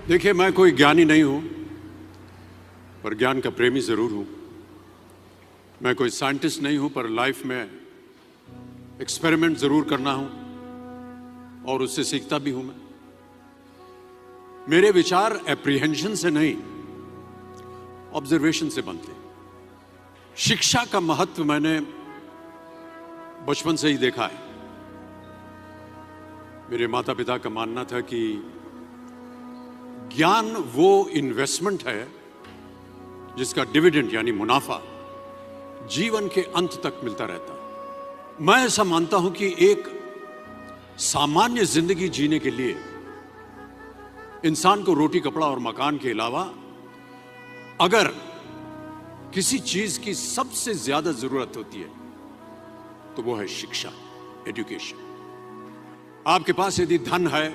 देखिए, मैं कोई ज्ञानी नहीं हूं, पर ज्ञान का प्रेमी जरूर हूं। मैं कोई साइंटिस्ट नहीं हूं, पर लाइफ में एक्सपेरिमेंट जरूर करना हूं और उससे सीखता भी हूं। मेरे विचार एप्रीहेंशन से नहीं, ऑब्जर्वेशन से बनते हैं। शिक्षा का महत्व मैंने बचपन से ही देखा है। मेरे माता पिता का मानना था कि ज्ञान वो इन्वेस्टमेंट है जिसका डिविडेंड यानी मुनाफा जीवन के अंत तक मिलता रहता है। मैं ऐसा मानता हूं कि एक सामान्य जिंदगी जीने के लिए इंसान को रोटी कपड़ा और मकान के अलावा अगर किसी चीज की सबसे ज्यादा जरूरत होती है तो वो है शिक्षा, एजुकेशन। आपके पास यदि धन है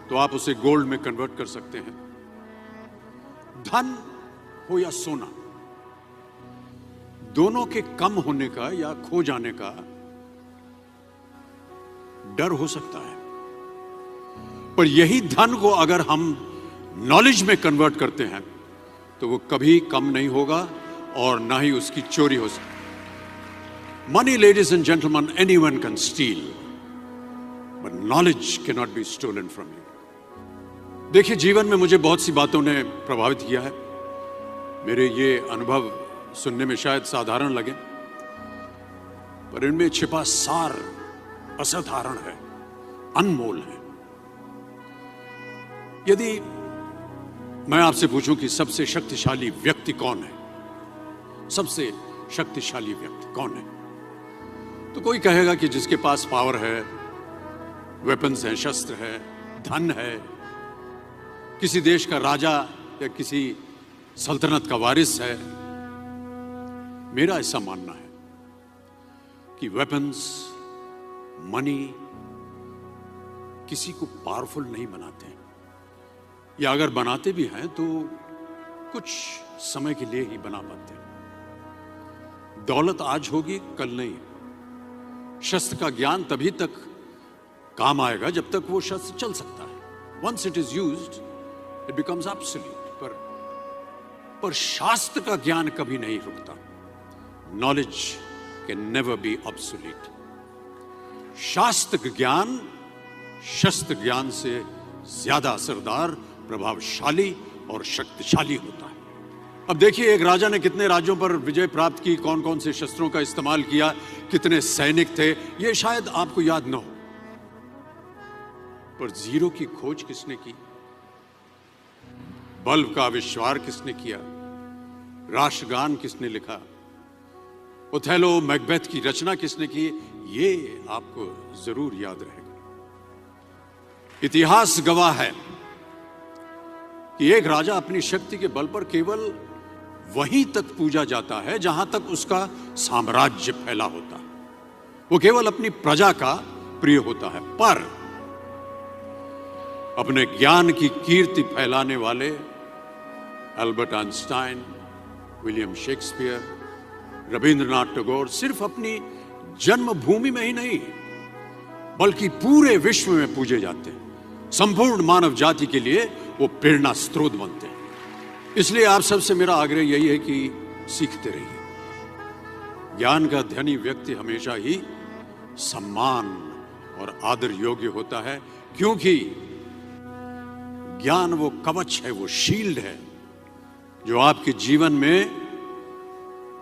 तो आप उसे गोल्ड में कन्वर्ट कर सकते हैं। धन हो या सोना, दोनों के कम होने का या खो जाने का डर हो सकता है, पर यही धन को अगर हम नॉलेज में कन्वर्ट करते हैं तो वो कभी कम नहीं होगा और ना ही उसकी चोरी हो सकती। Money, ladies and gentleman, anyone can steal, but knowledge can not be stolen from you. देखिए, जीवन में मुझे बहुत सी बातों ने प्रभावित किया है। मेरे ये अनुभव सुनने में शायद साधारण लगे, पर इनमें छिपा सार असाधारण है, अनमोल है। यदि मैं आपसे पूछूं कि सबसे शक्तिशाली व्यक्ति कौन है, सबसे शक्तिशाली व्यक्ति कौन है, तो कोई कहेगा कि जिसके पास पावर है, वेपन्स हैं, शस्त्र है, धन है, किसी देश का राजा या किसी सल्तनत का वारिस है। मेरा ऐसा मानना है कि वेपन्स, मनी किसी को पावरफुल नहीं बनाते, या अगर बनाते भी हैं तो कुछ समय के लिए ही बना पाते हैं। दौलत आज होगी, कल नहीं। शस्त्र का ज्ञान तभी तक काम आएगा जब तक वो शस्त्र चल सकता है। Once it is used it becomes absolute. पर शास्त्र का ज्ञान कभी नहीं रुकता। Knowledge can never be obsolete. शास्त्र ज्ञान शस्त्र ज्ञान से ज्यादा असरदार, प्रभावशाली और शक्तिशाली होता है। अब देखिए, एक राजा ने कितने राज्यों पर विजय प्राप्त की, कौन कौन से शस्त्रों का इस्तेमाल किया, कितने सैनिक थे, यह शायद आपको याद न हो, पर जीरो की खोज किसने की, बल्ब का आविष्कार किसने किया, राष्ट्रगान किसने लिखा, ओथेलो मैकबेथ की रचना किसने की, ये आपको जरूर याद रहेगा। इतिहास गवाह है कि एक राजा अपनी शक्ति के बल पर केवल वहीं तक पूजा जाता है जहां तक उसका साम्राज्य फैला होता है। वो केवल अपनी प्रजा का प्रिय होता है। पर अपने ज्ञान की कीर्ति फैलाने वाले Albert Einstein, William Shakespeare, Rabindranath Tagore सिर्फ अपनी जन्मभूमि में ही नहीं बल्कि पूरे विश्व में पूजे जाते हैं। संपूर्ण मानव जाति के लिए वो प्रेरणा स्रोत बनते हैं। इसलिए आप सबसे मेरा आग्रह यही है कि सीखते रहिए। ज्ञान का धनी व्यक्ति हमेशा ही सम्मान और आदर योग्य होता है, क्योंकि ज्ञान वो कवच है, वो शील्ड है जो आपके जीवन में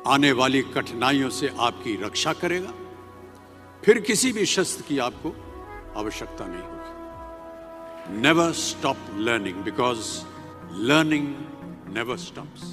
आने वाली कठिनाइयों से आपकी रक्षा करेगा। फिर किसी भी शस्त्र की आपको आवश्यकता नहीं होगी। Never stop learning, because learning never stops.